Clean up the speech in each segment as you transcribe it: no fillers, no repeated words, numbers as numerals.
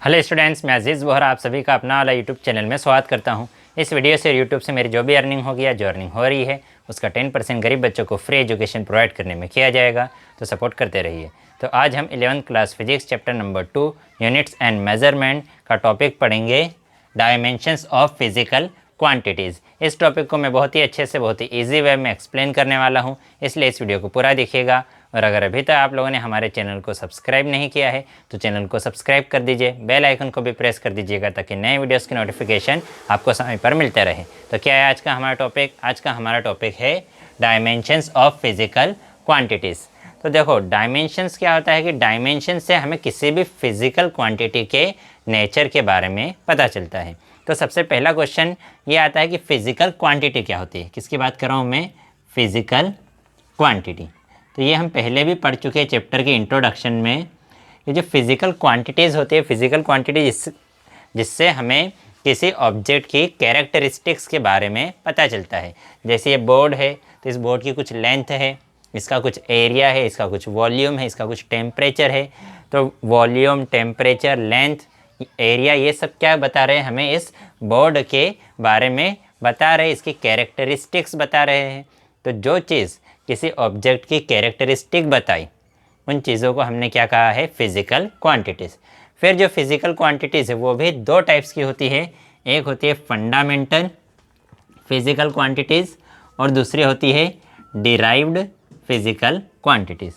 Hello students, मैं अजीज़ बोहरा आप सभी का अपना वाला यूट्यूब चैनल में स्वागत करता हूं। इस वीडियो से यूट्यूब से मेरी जो भी अर्निंग होगी या जो अर्निंग हो रही है उसका 10% गरीब बच्चों को फ्री एजुकेशन प्रोवाइड करने में किया जाएगा, तो सपोर्ट करते रहिए। तो आज हम 11th class physics chapter number 2 units and measurement का टॉपिक पढ़ेंगे, डायमेंशंस ऑफ फिजिकल क्वांटिटीज़। इस टॉपिक को मैं बहुत ही अच्छे से, बहुत ही ईजी वे में एक्सप्लेन करने वाला हूँ, इसलिए इस वीडियो को पूरा देखिएगा। और अगर अभी तक आप लोगों ने हमारे चैनल को सब्सक्राइब नहीं किया है तो चैनल को सब्सक्राइब कर दीजिए, बेल आइकन को भी प्रेस कर दीजिएगा ताकि नए वीडियोस की नोटिफिकेशन आपको समय पर मिलते रहे। तो क्या है आज का हमारा टॉपिक? आज का हमारा टॉपिक है डायमेंशंस ऑफ फिजिकल क्वांटिटीज़। तो देखो, डायमेंशंस क्या होता है कि डायमेंशन से हमें किसी भी फिजिकल क्वांटिटी के नेचर के बारे में पता चलता है। तो सबसे पहला क्वेश्चन ये आता है कि फिजिकल क्वांटिटी क्या होती है। किसकी बात कर रहा हूँ मैं? Physical quantity. तो ये हम पहले भी पढ़ चुके हैं चैप्टर के इंट्रोडक्शन में। ये जो फिजिकल क्वांटिटीज़ होती है, फिजिकल क्वांटिटी जिससे हमें किसी ऑब्जेक्ट की कैरेक्टरिस्टिक्स के बारे में पता चलता है। जैसे ये बोर्ड है तो इस बोर्ड की कुछ लेंथ है, इसका कुछ एरिया है, इसका कुछ वॉल्यूम है, इसका कुछ टेम्परेचर है। तो वॉल्यूम, टेम्परेचर, लेंथ, एरिया, ये सब क्या बता रहे हैं? हमें इस बोर्ड के बारे में बता रहे हैं, इसकी कैरेक्टरिस्टिक्स बता रहे हैं। तो जो चीज़ किसी ऑब्जेक्ट की कैरेक्टरिस्टिक बताई, उन चीज़ों को हमने क्या कहा है? Physical quantities. फिर जो फिजिकल क्वांटिटीज़ है वो भी दो टाइप्स की होती है। एक होती है फंडामेंटल फिजिकल क्वांटिटीज़ और दूसरी होती है डिराइव्ड फिजिकल क्वांटिटीज़।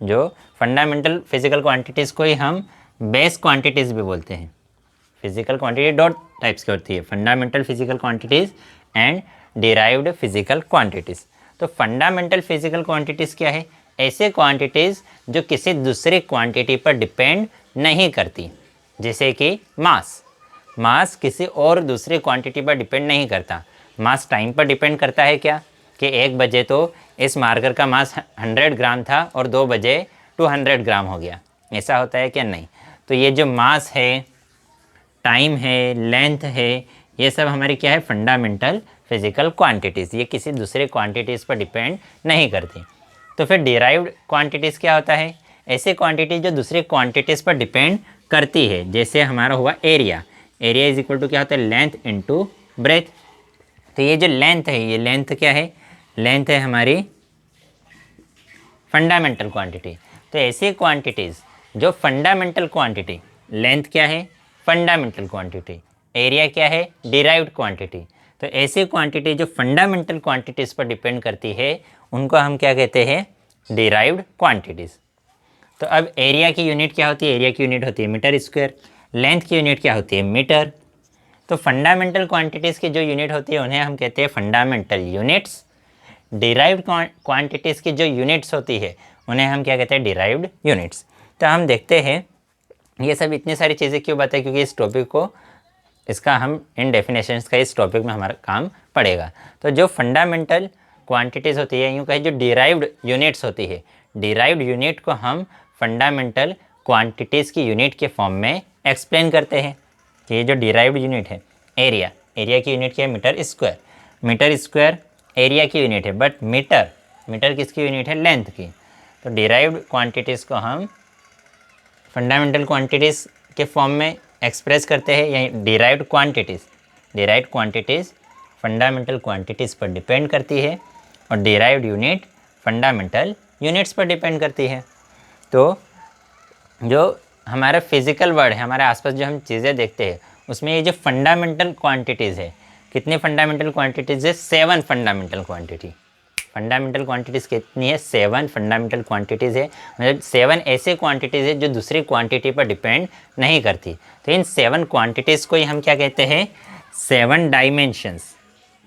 जो फंडामेंटल फिजिकल क्वांटिटीज़ को ही हम बेस क्वांटिटीज़ भी बोलते हैं। फिजिकल क्वांटिटी दो टाइप्स की होती है, fundamental physical quantities and derived physical quantities. तो फंडामेंटल फिजिकल क्वांटिटीज़ क्या है? ऐसे क्वांटिटीज़ जो किसी दूसरी क्वांटिटी पर डिपेंड नहीं करती, जैसे कि मास। मास किसी और दूसरी क्वांटिटी पर डिपेंड नहीं करता। मास टाइम पर डिपेंड करता है क्या? कि 1 बजे तो इस मार्कर का मास 100 ग्राम था और 2 बजे 200 ग्राम हो गया, ऐसा होता है क्या? नहीं। तो ये जो मास है, टाइम है, लेंथ है, ये सब हमारी क्या है? Fundamental physical quantities. ये किसी दूसरे क्वांटिटीज़ पर डिपेंड नहीं करती। तो फिर डिराइव्ड क्वांटिटीज़ क्या होता है? ऐसी क्वांटिटी जो दूसरी क्वांटिटीज़ पर डिपेंड करती है। जैसे हमारा हुआ area. Area is equal to क्या होता है? Length into breadth. तो ये जो लेंथ है, ये लेंथ क्या है? लेंथ है हमारी फंडामेंटल क्वांटिटी। तो ऐसी क्वांटिटीज़ जो फंडामेंटल क्वांटिटी, लेंथ क्या है? Fundamental quantity. एरिया क्या है? Derived quantity. तो ऐसी क्वांटिटी जो फंडामेंटल क्वांटिटीज़ पर डिपेंड करती है उनको हम क्या कहते हैं? Derived quantities. तो अब एरिया की यूनिट क्या होती है? एरिया की यूनिट होती है मीटर स्क्वायर। लेंथ की यूनिट क्या होती है? मीटर। तो फंडामेंटल क्वांटिटीज़ की जो यूनिट होती है उन्हें हम कहते हैं फंडामेंटल यूनिट्स। डिराइव्ड क्वांटिटीज़ की जो यूनिट्स होती है उन्हें हम क्या कहते हैं? Derived units. तो हम देखते हैं ये सब इतनी सारी चीज़ें क्यों बताएं, क्योंकि इस टॉपिक को, इसका हम इन डेफिनेशंस का इस टॉपिक में हमारा काम पड़ेगा। तो जो फंडामेंटल क्वांटिटीज़ होती है, यूँ कहे जो डिराइव्ड यूनिट्स होती है, डिराइव्ड यूनिट को हम फंडामेंटल क्वांटिटीज़ की यूनिट के फॉर्म में एक्सप्लेन करते हैं। कि ये जो डिराइव्ड यूनिट है एरिया, एरिया की यूनिट क्या है? Metre square. Metre square area की यूनिट है, बट मीटर किसकी यूनिट है? लेंथ की। तो डिराइव्ड क्वांटिटीज़ को हम फंडामेंटल क्वांटिटीज़ के फॉर्म में एक्सप्रेस करते हैं, यानी डिराइव्ड क्वांटिटीज़ फंडामेंटल क्वांटिटीज़ पर डिपेंड करती है और डिराइव्ड यूनिट फंडामेंटल यूनिट्स पर डिपेंड करती है। तो जो हमारा फिजिकल वर्ल्ड है, हमारे आसपास जो हम चीज़ें देखते हैं उसमें ये जो फंडामेंटल क्वांटिटीज़ है, कितनी फंडामेंटल क्वांटिटीज़ है? 7 फंडामेंटल क्वांटिटी। फंडामेंटल क्वांटिटीज़ कितनी है? 7 फंडामेंटल क्वांटिटीज़ है। मतलब 7 ऐसे क्वांटिटीज़ है जो दूसरी क्वांटिटी पर डिपेंड नहीं करती। तो इन 7 क्वांटिटीज़ को ही हम क्या कहते हैं? 7 डायमेंशंस।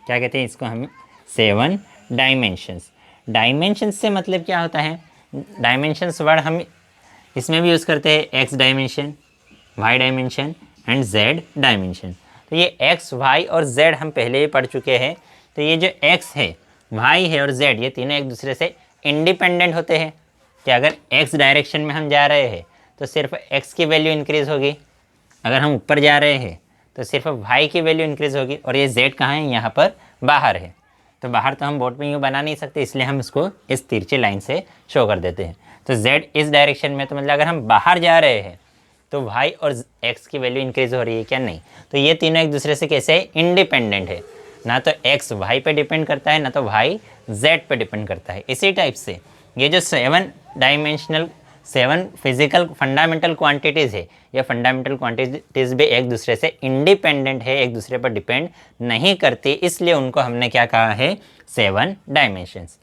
क्या कहते हैं इसको हम? 7 डायमेंशंस। डायमेंशंस से मतलब क्या होता है? डायमेंशंस वर्ड हम इसमें भी यूज़ करते हैं, X dimension, Y dimension and Z dimension. तो ये एक्स, वाई और जेड हम पहले ही पढ़ चुके हैं। तो ये जो एक्स है, वाई है और जेड, ये तीनों एक दूसरे से इंडिपेंडेंट होते हैं। कि अगर एक्स डायरेक्शन में हम जा रहे हैं तो सिर्फ एक्स की वैल्यू इंक्रीज़ होगी, अगर हम ऊपर जा रहे हैं तो सिर्फ वाई की वैल्यू इंक्रीज़ होगी। और ये जेड कहाँ है? यहाँ पर बाहर है। तो बाहर तो हम बोर्ड में यूँ बना नहीं सकते, इसलिए हम इसको इस तिरछी लाइन से शो कर देते हैं। तो z इस डायरेक्शन में, तो मतलब अगर हम बाहर जा रहे हैं तो y और x की वैल्यू इंक्रीज हो रही है क्या? नहीं। तो ये तीनों एक दूसरे से कैसे है? इंडिपेंडेंट है। ना तो x y पे डिपेंड करता है, ना तो y z पे डिपेंड करता है। इसी टाइप से ये जो 7 फिजिकल फंडामेंटल क्वांटिटीज़ है, ये फंडामेंटल क्वांटिटीज़ भी एक दूसरे से इंडिपेंडेंट है, एक दूसरे पर डिपेंड नहीं करती, इसलिए उनको हमने क्या कहा है? 7 डायमेंशंस।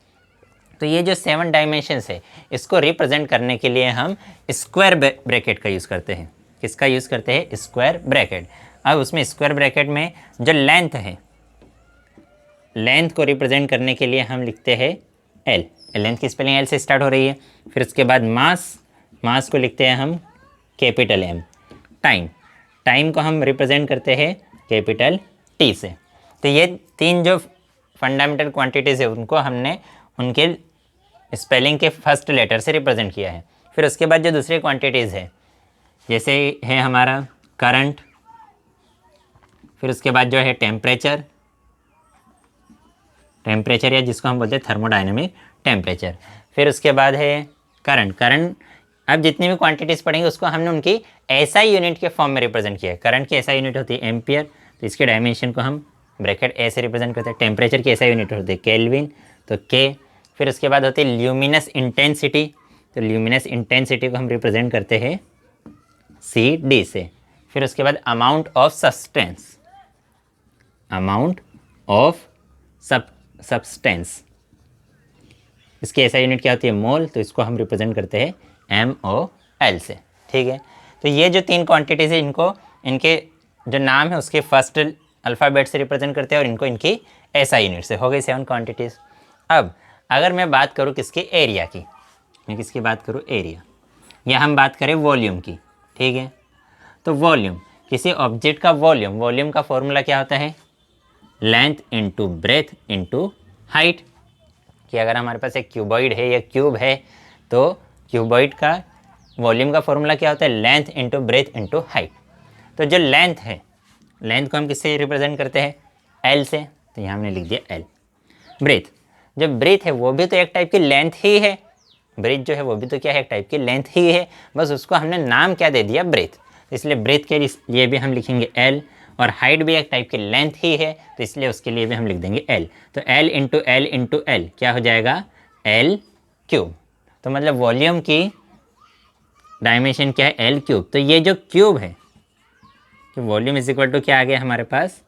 तो ये जो 7 डायमेंशंस है, इसको रिप्रेजेंट करने के लिए हम स्क्वायर ब्रैकेट का यूज़ करते हैं। किसका यूज़ करते हैं? Square bracket. अब उसमें स्क्वायर ब्रैकेट में जो लेंथ है, लेंथ को रिप्रेजेंट करने के लिए हम लिखते हैं एल। लेंथ की स्पेलिंग एल से स्टार्ट हो रही है। फिर उसके बाद मास को लिखते हैं हम कैपिटल एम। टाइम को हम रिप्रेजेंट करते हैं कैपिटल टी से। तो ये 3 जो फंडामेंटल क्वांटिटीज़ है, उनको हमने उनके स्पेलिंग के फर्स्ट लेटर से रिप्रेजेंट किया है। फिर उसके बाद जो दूसरी क्वांटिटीज़ है, जैसे है हमारा करंट, फिर उसके बाद जो है टेम्परेचर या जिसको हम बोलते हैं थर्मोडायनेमिक टेम्परेचर। फिर उसके बाद है करंट। अब जितनी भी क्वांटिटीज़ पढ़ेंगे उसको हमने उनकी एसआई यूनिट के फॉर्म में रिप्रेजेंट किया है। करंट की एसआई यूनिट होती है एम्पियर, तो इसके डायमेंशन को हम ब्रैकेट ए से रिप्रेजेंट करते हैं। टेम्परेचर की एसआई यूनिट होती है केल्विन, तो के। फिर उसके बाद होती है ल्यूमिनस इंटेंसिटी, तो ल्यूमिनस इंटेंसिटी को हम रिप्रेजेंट करते हैं सी डी से। फिर उसके बाद अमाउंट ऑफ सब्सटेंस, इसकी एसआई यूनिट क्या होती है? मोल, तो इसको हम रिप्रेजेंट करते हैं MOL से। ठीक है, तो ये जो 3 क्वांटिटीज़ है, इनके जो नाम है उसके फर्स्ट अल्फ़ाबेट से रिप्रेजेंट करते हैं और इनको इनकी एसआई यूनिट से। हो गई 7 क्वांटिटीज़। अब अगर मैं बात करूँ किसकी? एरिया की। मैं किसकी बात करूँ? एरिया, या हम बात करें वॉल्यूम की। ठीक है, तो वॉल्यूम, किसी ऑब्जेक्ट का वॉल्यूम का फॉर्मूला क्या होता है? Length into breadth into height. कि अगर हमारे पास एक क्यूबॉइड है या क्यूब है, तो क्यूबॉइड का वॉल्यूम का फॉर्मूला क्या होता है? Length into breadth into height. तो जो लेंथ है, लेंथ को हम किससे रिप्रेजेंट करते हैं? एल से, तो यहाँ हमने लिख दिया एल। ब्रेथ, जो ब्रेथ है वो भी तो एक टाइप की लेंथ ही है। ब्रेथ जो है वो भी तो क्या है? एक टाइप की लेंथ ही है, बस उसको हमने नाम क्या दे दिया? ब्रेथ। इसलिए ब्रेथ के लिए भी हम लिखेंगे एल, और हाइट भी एक टाइप की लेंथ ही है, तो इसलिए उसके लिए भी हम लिख देंगे एल। तो एल इंटू एल क्या हो जाएगा? L cube. तो मतलब वॉल्यूम की डायमेंशन क्या है? L cube. तो ये जो क्यूब है, तो वॉल्यूम इज इक्वल टू क्या आ गया हमारे पास?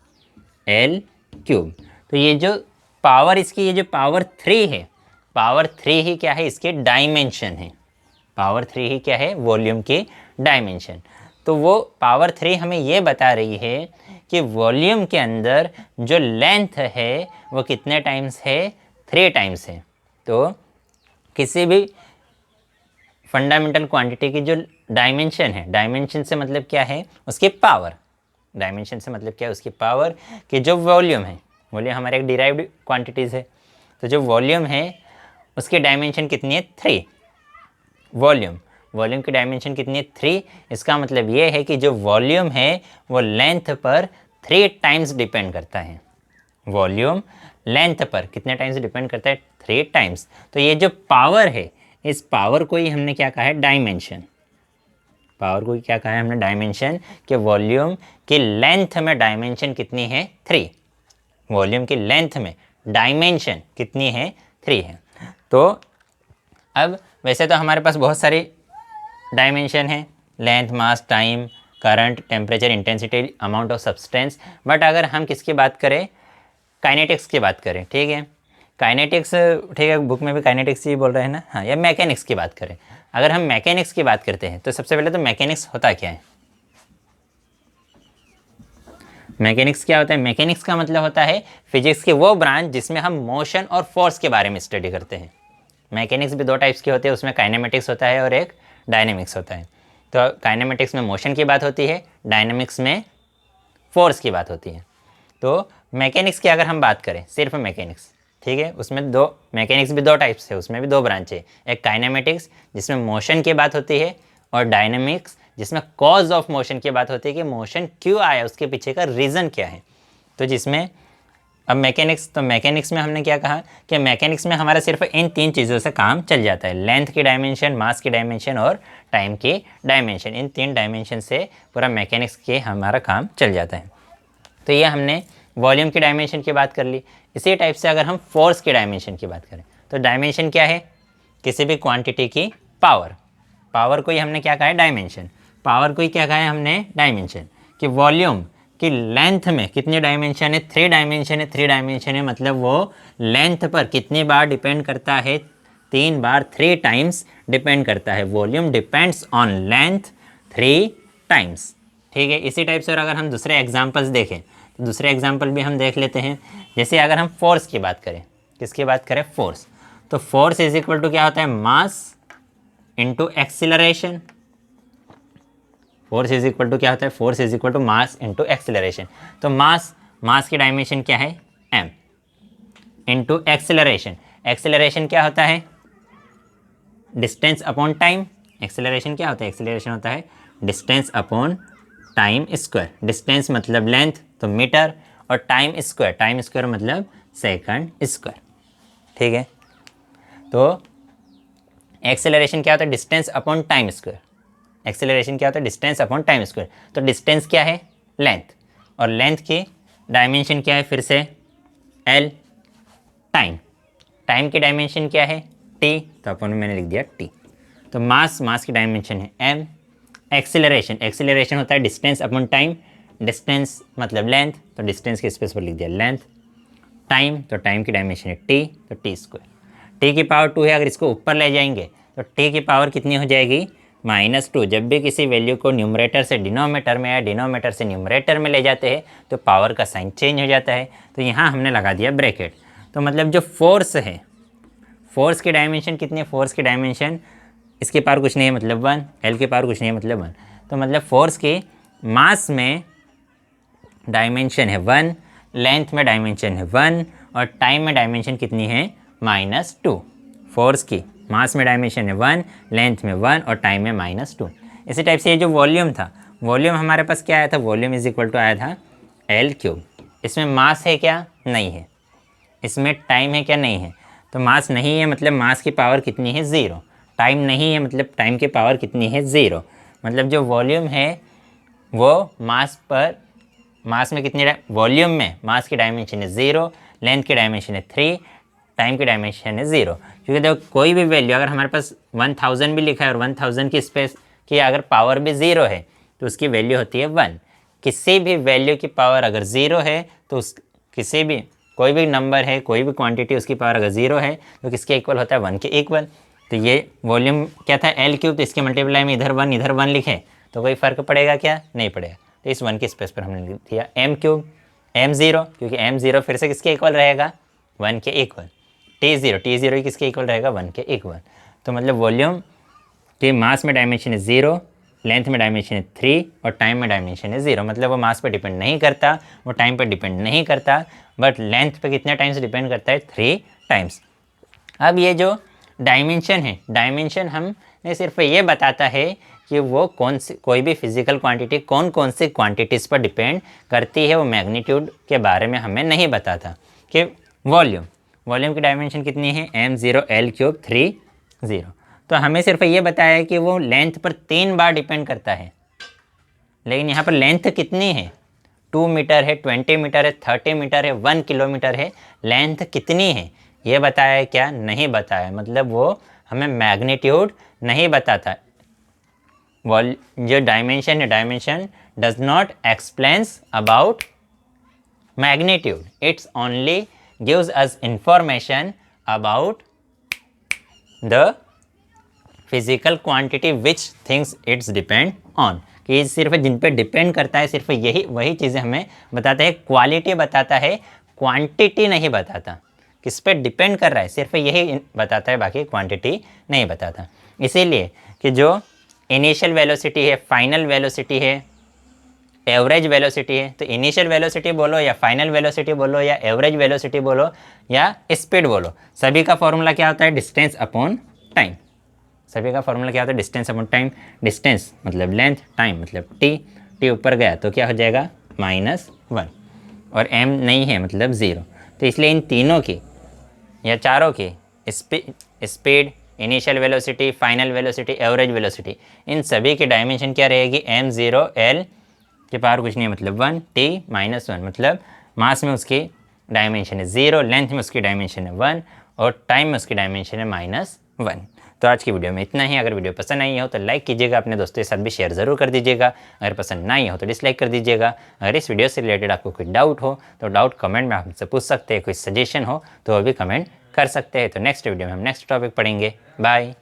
L cube. तो ये जो पावर, इसकी ये जो पावर 3 है, पावर 3 ही क्या है? इसके डायमेंशन है। पावर 3 ही क्या है? वॉल्यूम की डायमेंशन। तो वो पावर 3 हमें ये बता रही है कि वॉल्यूम के अंदर जो लेंथ है वो कितने टाइम्स है? 3 टाइम्स है। तो किसी भी फंडामेंटल क्वांटिटी की जो डायमेंशन है, डायमेंशन से मतलब क्या है? उसकी पावर। डायमेंशन से मतलब क्या है? उसकी पावर। कि जो वॉल्यूम है, वॉल्यूम हमारे एक डिराइव्ड क्वांटिटीज़ है, तो जो वॉल्यूम है उसकी डायमेंशन कितनी है? 3। वॉल्यूम की डायमेंशन कितनी है? 3। इसका मतलब ये है कि जो वॉल्यूम है वो लेंथ पर 3 टाइम्स डिपेंड करता है। वॉल्यूम लेंथ पर कितने टाइम्स डिपेंड करता है? 3 टाइम्स। तो ये जो पावर है, इस पावर को ही हमने क्या कहा है? डायमेंशन। पावर को क्या कहा है हमने? डायमेंशन। कि वॉल्यूम की लेंथ में डायमेंशन कितनी है? 3। वॉल्यूम की लेंथ में डायमेंशन कितनी है? 3 है। तो अब वैसे तो हमारे पास बहुत सारी डायमेंशन है, length, mass, time, current, temperature, intensity, amount of substance. But अगर हम किसकी बात करें? काइनेटिक्स की बात करें। ठीक है, काइनेटिक्स, ठीक है, बुक में भी काइनेटिक्स ही बोल रहे हैं ना, हाँ, या मैकेनिक्स की बात करें। अगर हम मैकेनिक्स की बात करते हैं तो सबसे पहले तो मैकेनिक्स होता क्या है? मैकेनिक्स क्या होता है? मैकेनिक्स का मतलब होता है फिजिक्स की वो ब्रांच जिसमें हम मोशन और फोर्स के बारे में स्टडी करते हैं। मैकेनिक्स भी 2 टाइप्स के होते हैं, उसमें काइनेमेटिक्स होता है और एक डायनेमिक्स होता है। तो काइनेमेटिक्स में मोशन की बात होती है, डायनेमिक्स में फोर्स की बात होती है। तो मैकेनिक्स की अगर हम बात करें, सिर्फ मैकेनिक्स, ठीक है, उसमें मैकेनिक्स भी 2 टाइप्स है, उसमें भी 2 ब्रांच है। एक काइनेमेटिक्स जिसमें मोशन की बात होती है, और डायनेमिक्स जिसमें कॉज ऑफ मोशन की बात होती है कि मोशन क्यों आया, उसके पीछे का रीज़न क्या है। तो जिसमें अब मैकेनिक्स, तो मैकेनिक्स में हमने क्या कहा कि मैकेनिक्स में हमारा सिर्फ इन 3 चीज़ों से काम चल जाता है, लेंथ की डायमेंशन, मास की डायमेंशन और टाइम की डायमेंशन। इन 3 डायमेंशन से पूरा मैकेनिक्स के हमारा काम चल जाता है। तो ये हमने वॉल्यूम की डायमेंशन की बात कर ली। इसी टाइप से अगर हम फोर्स की डायमेंशन की बात करें तो डायमेंशन क्या है, किसी भी क्वांटिटी की पावर, पावर को ही हमने क्या कहा है डायमेंशन, पावर को ही क्या कहा है हमने डायमेंशन। कि वॉल्यूम कि लेंथ में कितनी डायमेंशन है, 3 डायमेंशन है, 3 डायमेंशन है मतलब वो लेंथ पर कितनी बार डिपेंड करता है, 3 बार, 3 टाइम्स डिपेंड करता है। Volume depends on length 3 times. ठीक है, इसी टाइप से और अगर हम दूसरे एग्जांपल्स देखें तो दूसरे एग्जांपल भी हम देख लेते हैं। जैसे अगर हम फोर्स की बात करें, किसकी बात करें, फोर्स, तो फोर्स इज इक्वल टू क्या होता है, mass into acceleration. Force is equal to क्या होता है, force is equal to mass into acceleration. तो मास की डायमेंशन क्या है, m, इंटू एक्सेलरेशन, एक्सेलरेशन क्या होता है, डिस्टेंस अपॉन टाइम। एक्सेलरेशन क्या होता है, एक्सेलरेशन होता है distance upon time square. Distance मतलब लेंथ तो मीटर, और टाइम स्क्वायर मतलब सेकंड स्क्वायर। ठीक है, तो एक्सेलरेशन क्या होता है, distance upon time square. Acceleration क्या होता है, डिस्टेंस अपॉन टाइम स्क्वायर। तो डिस्टेंस क्या है, लेंथ, और लेंथ की डायमेंशन क्या है, फिर से l। टाइम की डायमेंशन क्या है, t, तो अपन मैंने लिख दिया t। तो मास की डायमेंशन है m। एक्सेलरेशन होता है डिस्टेंस अपॉन टाइम, डिस्टेंस मतलब लेंथ, तो डिस्टेंस के स्पेस पर लिख दिया लेंथ। टाइम, तो टाइम की डायमेंशन है t, तो t स्क्वायर। t की पावर 2 है, अगर इसको ऊपर ले जाएंगे तो t की पावर कितनी हो जाएगी, -2। जब भी किसी वैल्यू को न्यूमरेटर से डिनोमीटर में या डिनोमीटर से न्यूमरेटर में ले जाते हैं तो पावर का साइन चेंज हो जाता है। तो यहाँ हमने लगा दिया ब्रैकेट। तो मतलब जो फोर्स है, फोर्स की डायमेंशन कितनी है, फोर्स की डायमेंशन, इसके पावर कुछ नहीं है मतलब 1, एल के पावर कुछ नहीं है मतलब 1। तो मतलब फोर्स की मास में डायमेंशन है 1, लेंथ में डायमेंशन है 1, और टाइम में डायमेंशन कितनी है, -2। फोर्स की मास में डायमेंशन है 1, लेंथ में 1 और टाइम में -2। इसी टाइप से ये जो वॉल्यूम था, वॉल्यूम हमारे पास क्या आया था, वॉल्यूम इज इक्वल टू आया था L3। इसमें मास है क्या, नहीं है। इसमें टाइम है क्या, नहीं है। तो मास नहीं है मतलब मास की पावर कितनी है, 0। टाइम नहीं है मतलब टाइम की पावर कितनी है, 0। मतलब जो वॉल्यूम है वो मास में कितनी, वॉल्यूम में मास की डायमेंशन है 0, लेंथ की डायमेंशन है 3, टाइम की डायमेंशन है 0। क्योंकि देखो कोई भी वैल्यू अगर हमारे पास 1000 भी लिखा है और 1000 की स्पेस की अगर पावर भी 0 है तो उसकी वैल्यू होती है 1। किसी भी वैल्यू की पावर अगर 0 है तो उस किसी भी कोई भी नंबर है, कोई भी क्वांटिटी, उसकी पावर अगर 0 है तो किसके इक्वल होता है, 1 के इक्वल। तो ये वॉल्यूम क्या था, L3, तो इसके मल्टीप्लाई में इधर 1 लिखे तो कोई फ़र्क पड़ेगा क्या, नहीं पड़ेगा। तो इस 1 के स्पेस पर हमने लिख दिया m3, m0, क्योंकि m0 फिर से किसके इक्वल रहेगा, 1 के इक्वल। t0 किसके इक्वल रहेगा, 1 के इक्वल। तो मतलब वॉल्यूम के मास में डायमेंशन है 0, लेंथ में डायमेंशन है 3 और टाइम में डायमेंशन है 0। मतलब वो मास पर डिपेंड नहीं करता, वो टाइम पर डिपेंड नहीं करता, बट लेंथ पे कितने टाइम्स डिपेंड करता है, 3 टाइम्स। अब ये जो डायमेंशन है, डायमेंशन हमने सिर्फ ये बताता है कि वो कोई भी फिजिकल क्वांटिटी कौन सी क्वांटिटीज़ पर डिपेंड करती है, वो मैग्नीट्यूड के बारे में हमें नहीं बताता। कि वॉल्यूम की डायमेंशन कितनी है, m0 L3 3 0। तो हमें सिर्फ ये बताया है कि वो लेंथ पर 3 बार डिपेंड करता है। लेकिन यहाँ पर लेंथ कितनी है, 2 मीटर है, 20 मीटर है, 30 मीटर है, 1 किलोमीटर है, लेंथ कितनी है ये बताया है क्या, नहीं बताया। मतलब वो हमें मैग्नीट्यूड नहीं बताता। जो डायमेंशन है, dimension does not explains about magnitude, it's only gives us information about the physical quantity which things it's depend on. कि सिर्फ जिन पे डिपेंड करता है सिर्फ वही चीज़ें हमें बताता है, क्वालिटी बताता है, क्वांटिटी नहीं बताता। किस पे डिपेंड कर रहा है सिर्फ यही बताता है, बाकी क्वांटिटी नहीं बताता। इसीलिए कि जो इनिशियल वेलोसिटी है, फाइनल वेलोसिटी है, एवरेज वेलोसिटी है, तो इनिशियल वेलोसिटी बोलो या फाइनल वेलोसिटी बोलो या एवरेज वेलोसिटी बोलो या स्पीड बोलो, सभी का फॉर्मूला क्या होता है, डिस्टेंस अपॉन टाइम। सभी का फॉर्मूला क्या होता है, डिस्टेंस अपॉन टाइम। डिस्टेंस मतलब लेंथ, टाइम मतलब टी ऊपर गया तो क्या हो जाएगा, -1, और m नहीं है मतलब 0। तो इसलिए इन तीनों की या चारों की speed, initial velocity, final velocity, average velocity, इन सभी की डायमेंशन क्या रहेगी, m0 l के पावर कुछ नहीं है मतलब 1 t-1, मतलब मास में उसकी डायमेंशन है 0, लेंथ में उसकी डायमेंशन है 1 और टाइम में उसकी डायमेंशन है -1। तो आज की वीडियो में इतना ही। अगर वीडियो पसंद आई हो तो लाइक कीजिएगा, अपने दोस्तों के साथ भी शेयर ज़रूर कर दीजिएगा। अगर पसंद नहीं हो तो डिसलाइक कर दीजिएगा। अगर इस वीडियो से रिलेटेड आपको कोई डाउट हो तो डाउट कमेंट में आप हमसे पूछ सकते हैं, कोई सजेशन हो तो वो भी कमेंट कर सकते हैं। तो नेक्स्ट वीडियो में हम नेक्स्ट टॉपिक पढ़ेंगे। बाय।